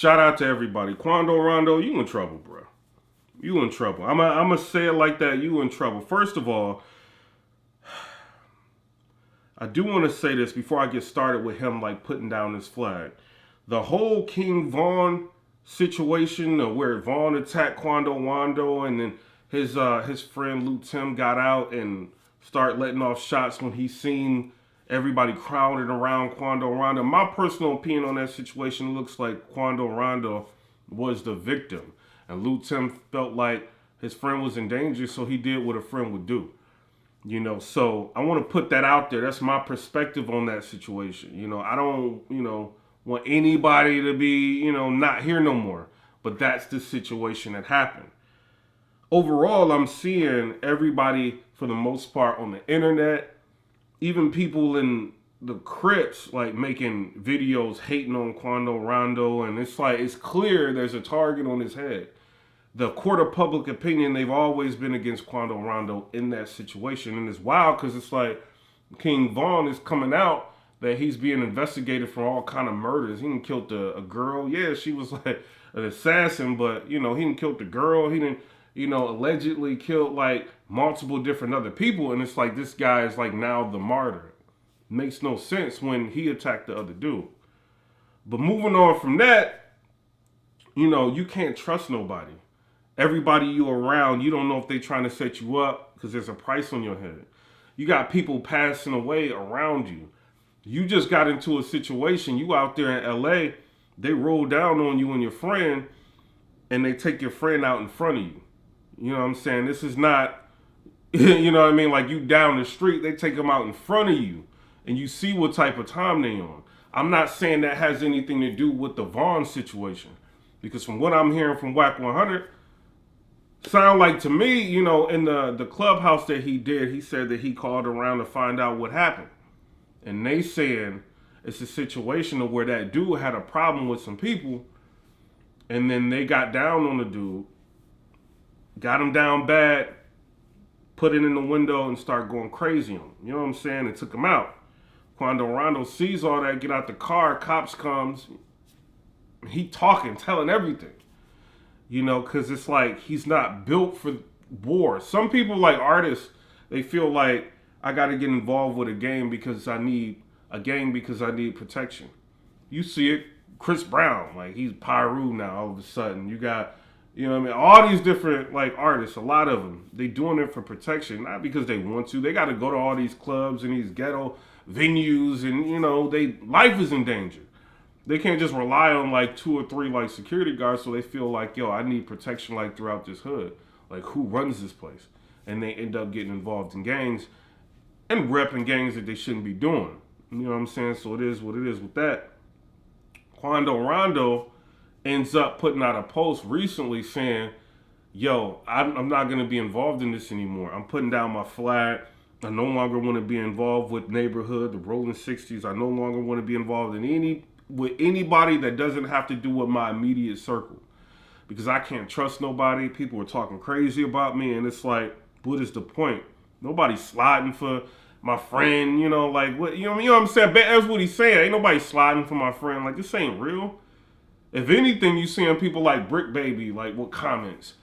Shout out to everybody. Quando Rondo, you in trouble, bro. You in trouble. I'm gonna say it like that. You in trouble. First of all, I do want to say this before I get started with him like putting down this flag. The whole King Vaughn situation, where Vaughn attacked Quando Rondo, and then his friend Lou Tim got out and start letting off shots when he seen everybody crowded around Quando Rondo. My personal opinion on that situation looks like Quando Rondo was the victim, and Lou Tim felt like his friend was in danger, so he did what a friend would do. So I want to put that out there. That's my perspective on that situation. I don't, want anybody to be, not here no more. But that's the situation that happened. Overall, I'm seeing everybody, for the most part, on the internet, even people in the CRIPS, like making videos hating on Quando Rondo. And it's like, it's clear there's a target on his head. The court of public opinion, they've always been against Quando Rondo in that situation. And it's wild because it's like King Vaughn is coming out that he's being investigated for all kind of murders. He didn't killed a girl. Yeah, she was like an assassin, but he didn't kill the girl. He didn't, allegedly killed like multiple different other people. And it's like this guy is like now the martyr. Makes no sense when he attacked the other dude. But moving on from that, you can't trust nobody. Everybody you around, you don't know if they trying to set you up because there's a price on your head. You got people passing away around you. You just got into a situation. You out there in LA, they roll down on you and your friend, and they take your friend out in front of you. You know what I'm saying? This is not, you know what I mean? Like you down the street, they take them out in front of you, and you see what type of time they on. I'm not saying that has anything to do with the Vaughn situation, because from what I'm hearing from Whack 100, sound like to me, in the clubhouse that he did, he said that he called around to find out what happened. And they saying it's a situation of where that dude had a problem with some people, and then they got down on the dude, got him down bad, put it in the window, and start going crazy on him. You know what I'm saying? And took him out. Quando Rondo sees all that, get out the car, cops comes, he talking, telling everything. Because it's like he's not built for war. Some people, like artists, they feel like I got to get involved with a game because I need protection. You see it, Chris Brown, like he's Pyru now. All of a sudden, you got, what I mean, all these different like artists. A lot of them, they doing it for protection, not because they want to. They got to go to all these clubs and these ghetto venues, and they life is in danger. They can't just rely on like 2 or 3 like security guards, so they feel like, yo, I need protection like throughout this hood. Like who runs this place? And they end up getting involved in gangs and repping gangs that they shouldn't be doing. You know what I'm saying? So it is what it is with that. Quando Rondo ends up putting out a post recently saying, yo, I'm not going to be involved in this anymore. I'm putting down my flag. I no longer want to be involved with neighborhood, the Rolling 60s. I no longer want to be involved in anybody that doesn't have to do with my immediate circle, because I can't trust nobody. People are talking crazy about me, and it's like, what is the point? Nobody's sliding for my friend, like what, you know what I'm saying? That's what he's saying. Ain't nobody sliding for my friend. Like this ain't real. If anything, you seeing people like Brick Baby, like with comments,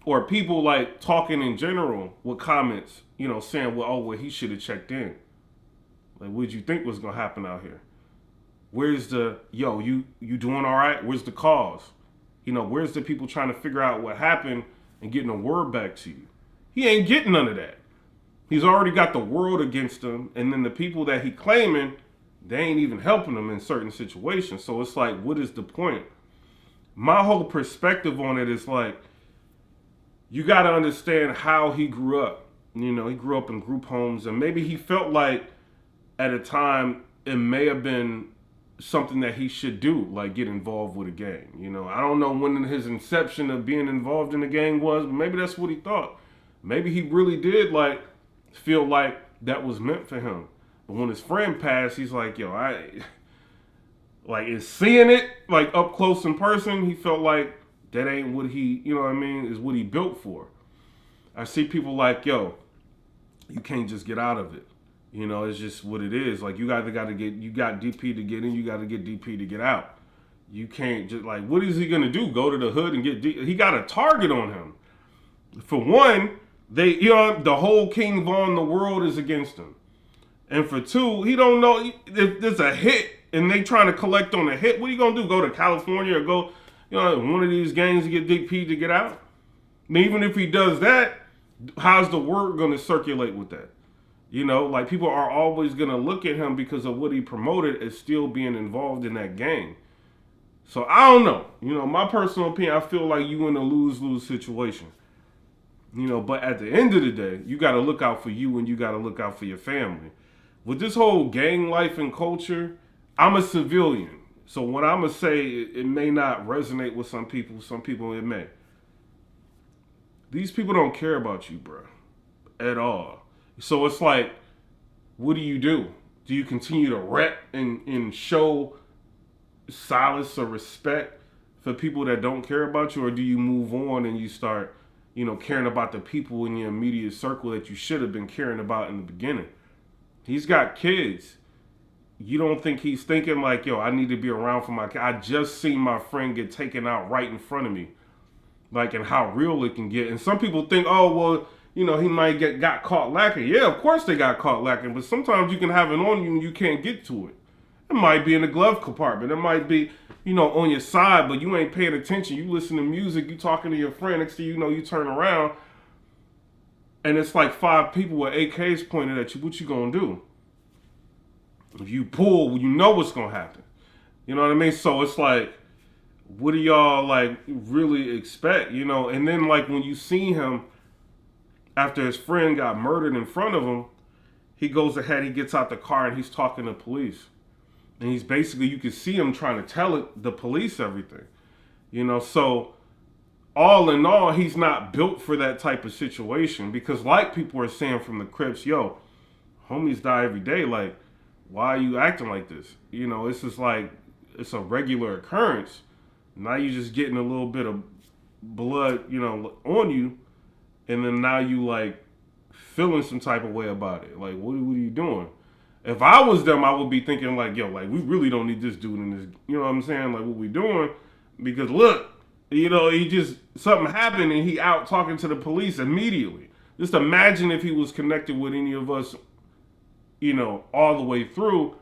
or people like talking in general with comments, saying, well, he should have checked in. Like, what did you think was gonna happen out here? Where's the, you doing all right? Where's the cause? Where's the people trying to figure out what happened and getting a word back to you? He ain't getting none of that. He's already got the world against him, and then the people that he claiming, they ain't even helping him in certain situations. So it's like, what is the point? My whole perspective on it is like, you got to understand how he grew up. He grew up in group homes, and maybe he felt like at a time it may have been something that he should do, like get involved with a gang. I don't know when his inception of being involved in a gang was, but maybe that's what he thought. Maybe he really did like feel like that was meant for him. But when his friend passed, he's like, yo, is seeing it like up close in person, he felt like that ain't what he, is what he built for. I see people like, yo, you can't just get out of it. It's just what it is. Like you got DP to get in, you got to get DP to get out. You can't just like, what is he gonna do? Go to the hood and get? He got a target on him. For one, the whole King Von, the world is against him. And for two, he don't know if there's a hit and they trying to collect on a hit. What are you gonna do? Go to California or go, one of these gangs to get Dick P to get out? I mean, even if he does that, how's the word gonna circulate with that? Like people are always gonna look at him because of what he promoted as still being involved in that gang. So I don't know. My personal opinion, I feel like you in a lose-lose situation. But at the end of the day, you got to look out for you and you got to look out for your family. With this whole gang life and culture, I'm a civilian. So what I'm going to say, it may not resonate with some people it may. These people don't care about you, bro, at all. So it's like, what do you do? Do you continue to rep and show solace or respect for people that don't care about you, or do you move on and you start caring about the people in your immediate circle that you should have been caring about in the beginning? He's got kids. You don't think he's thinking like, yo, I need to be around for my kid. I just seen my friend get taken out right in front of me. Like, and how real it can get. And some people think, oh, well, he might got caught lacking. Yeah, of course they got caught lacking. But sometimes you can have it on you and you can't get to it. It might be in the glove compartment. It might be, on your side, but you ain't paying attention. You listen to music, you talking to your friend. Next thing you know, you turn around, and it's like 5 people with AKs pointed at you. What you gonna do? If you pull, you know what's gonna happen. You know what I mean? So it's like, what do y'all like really expect? And then like when you see him after his friend got murdered in front of him, he goes ahead, he gets out the car and he's talking to police. And he's basically, you can see him trying to tell the police everything. So all in all, he's not built for that type of situation. Because like people are saying from the Crips, yo, homies die every day. Like, why are you acting like this? It's just like, it's a regular occurrence. Now you just getting a little bit of blood, on you. And then now you like feeling some type of way about it. Like, what are you doing? If I was them, I would be thinking like, yo, like we really don't need this dude in this. You know what I'm saying? Like, what we doing? Because look, he just, something happened and he out talking to the police immediately. Just imagine if he was connected with any of us, all the way through,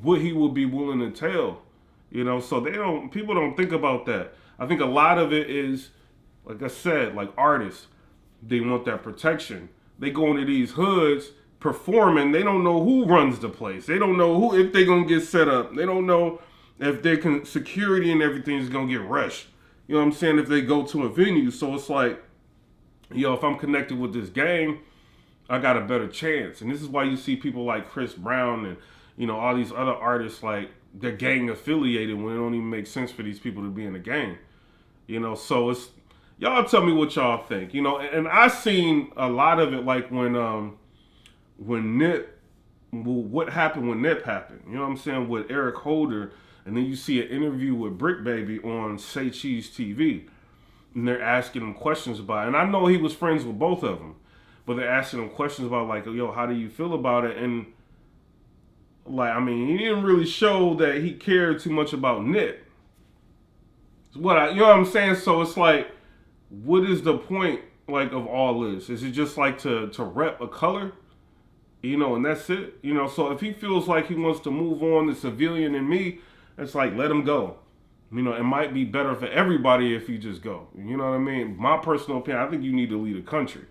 what he would be willing to tell. So people don't think about that. I think a lot of it is, like I said, like artists, they want that protection. They go into these hoods performing, they don't know who runs the place. They don't know if they're gonna get set up. They don't know if their security and everything is gonna get rushed. You know what I'm saying? If they go to a venue. So it's like, if I'm connected with this gang, I got a better chance. And this is why you see people like Chris Brown and all these other artists, like they're gang affiliated when it don't even make sense for these people to be in a gang. So it's, y'all tell me what y'all think. And I seen a lot of it like when Nip, what happened when Nip happened, you know what I'm saying, with Eric Holder, and then you see an interview with Brick Baby on Say Cheese TV, and they're asking him questions about it. And I know he was friends with both of them, but they're asking him questions about like, yo, how do you feel about it? And like, I mean, he didn't really show that he cared too much about Nip. You know what I'm saying? So it's like, what is the point like of all this? Is it just like to rep a color? And that's it. So if he feels like he wants to move on, the civilian in me, it's like, let him go. It might be better for everybody if you just go. You know what I mean? My personal opinion, I think you need to leave the country.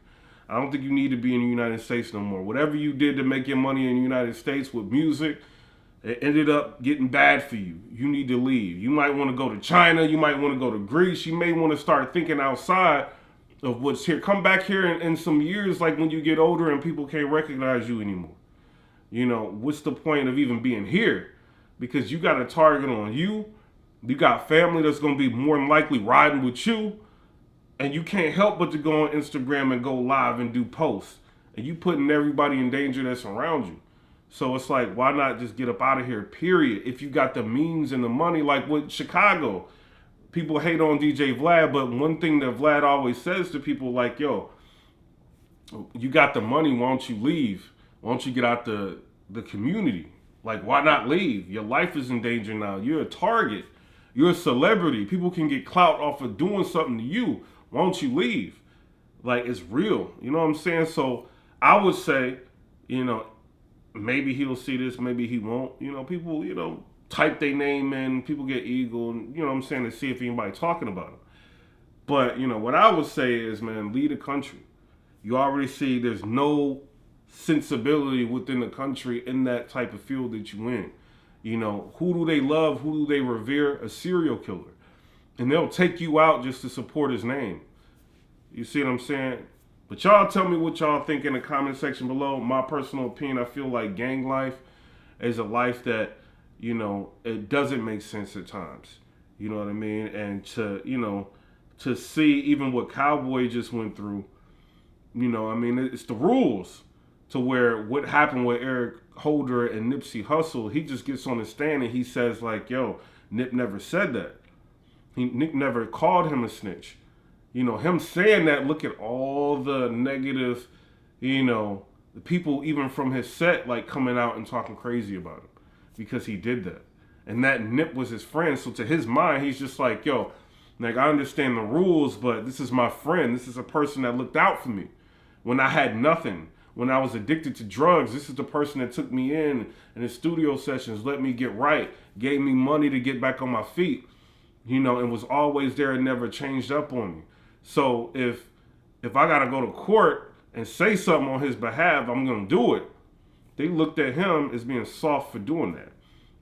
I don't think you need to be in the United States no more. Whatever you did to make your money in the United States with music, it ended up getting bad for you. You need to leave. You might want to go to China. You might want to go to Greece. You may want to start thinking outside of what's here. Come back here in some years, like when you get older and people can't recognize you anymore. What's the point of even being here? Because you got a target on you. You got family that's going to be more than likely riding with you. And you can't help but to go on Instagram and go live and do posts. And you putting everybody in danger that's around you. So it's like, why not just get up out of here, period? If you got the means and the money, like with Chicago. People hate on DJ Vlad, but one thing that Vlad always says to people, like, yo, you got the money, why don't you leave? Why don't you get out the community? Like, why not leave? Your life is in danger now. You're a target. You're a celebrity. People can get clout off of doing something to you. Why don't you leave? Like, it's real. You know what I'm saying? So I would say, you know, maybe he'll see this, maybe he won't. You know, people, you know, type their name in, people get eagle, and you know what I'm saying, to see if anybody talking about him. But, you know, what I would say is, man, lead the country. You already see there's no sensibility within the country in that type of field that you in. You know, who do they love? Who do they revere? A serial killer. And they'll take you out just to support his name. You see what I'm saying? But y'all tell me what y'all think in the comment section below. My personal opinion, I feel like gang life is a life that, you know, it doesn't make sense at times. You know what I mean? And to, you know, to see even what Cowboy just went through, you know, I mean, it's the rules to where what happened with Eric Holder and Nipsey Hussle, he just gets on the stand and he says like, yo, Nip never said that. Nick never called him a snitch. You know, him saying that, look at all the negative, you know, the people even from his set like coming out and talking crazy about him because he did that. And that Nip was his friend. So to his mind, he's just like, yo, like, I understand the rules, but this is my friend. This is a person that looked out for me when I had nothing. When I was addicted to drugs, this is the person that took me in his studio sessions, let me get right, gave me money to get back on my feet, you know, and was always there and never changed up on me. So if I got to go to court and say something on his behalf, I'm going to do it. They looked at him as being soft for doing that.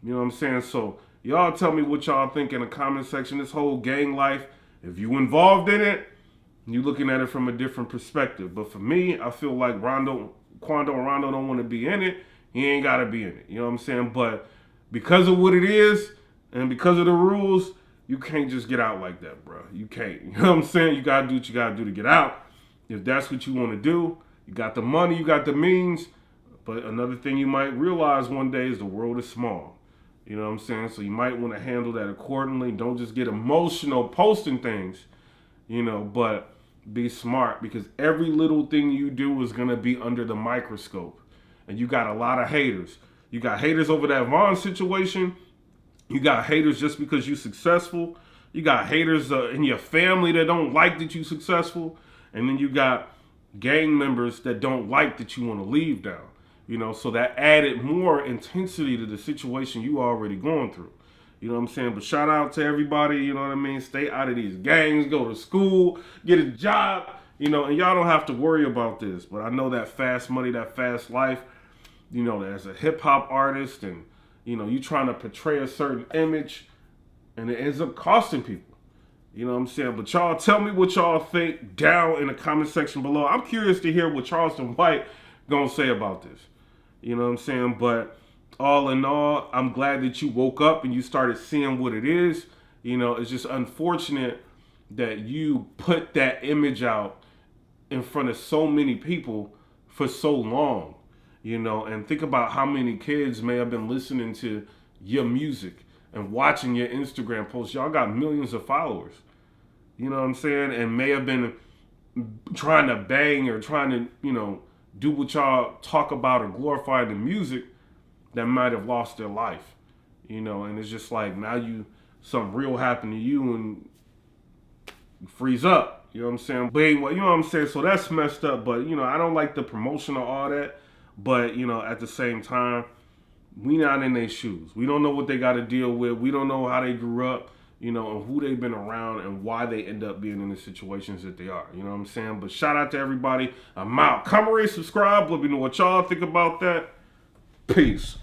You know what I'm saying? So y'all tell me what y'all think in the comment section. This whole gang life, if you involved in it, you looking at it from a different perspective. But for me, I feel like Quando and Rondo don't want to be in it. He ain't got to be in it. You know what I'm saying? But because of what it is and because of the rules, you can't just get out like that, bro. You can't. You know what I'm saying? You got to do what you got to do to get out. If that's what you want to do, you got the money, you got the means. But another thing you might realize one day is the world is small. You know what I'm saying? So you might want to handle that accordingly. Don't just get emotional posting things, you know, but be smart because every little thing you do is going to be under the microscope. And you got a lot of haters. You got haters over that Vaughn situation. You got haters just because you're successful. You got haters in your family that don't like that you're successful. And then you got gang members that don't like that you want to leave down. You know, so that added more intensity to the situation you already going through. You know what I'm saying? But shout out to everybody, you know what I mean? Stay out of these gangs, go to school, get a job, you know, and y'all don't have to worry about this. But I know that fast money, that fast life, you know, as a hip hop artist and, you know, you trying to portray a certain image and it ends up costing people. You know what I'm saying? But y'all tell me what y'all think down in the comment section below. I'm curious to hear what Charleston White gonna say about this. You know what I'm saying? But all in all, I'm glad that you woke up and you started seeing what it is. You know, it's just unfortunate that you put that image out in front of so many people for so long. You know, and think about how many kids may have been listening to your music and watching your Instagram posts. Y'all got millions of followers. You know what I'm saying? And may have been trying to bang or trying to, you know, do what y'all talk about or glorify the music that might have lost their life, you know, and it's just like now something real happened to you and you freeze up, you know what I'm saying? But anyway, you know what I'm saying? So that's messed up, but you know, I don't like the promotion of all that, but you know, at the same time, we not in their shoes. We don't know what they got to deal with. We don't know how they grew up, you know, and who they've been around and why they end up being in the situations that they are. You know what I'm saying? But shout out to everybody. I'm out. Comment, rate, subscribe. Let me know what y'all think about that. Peace.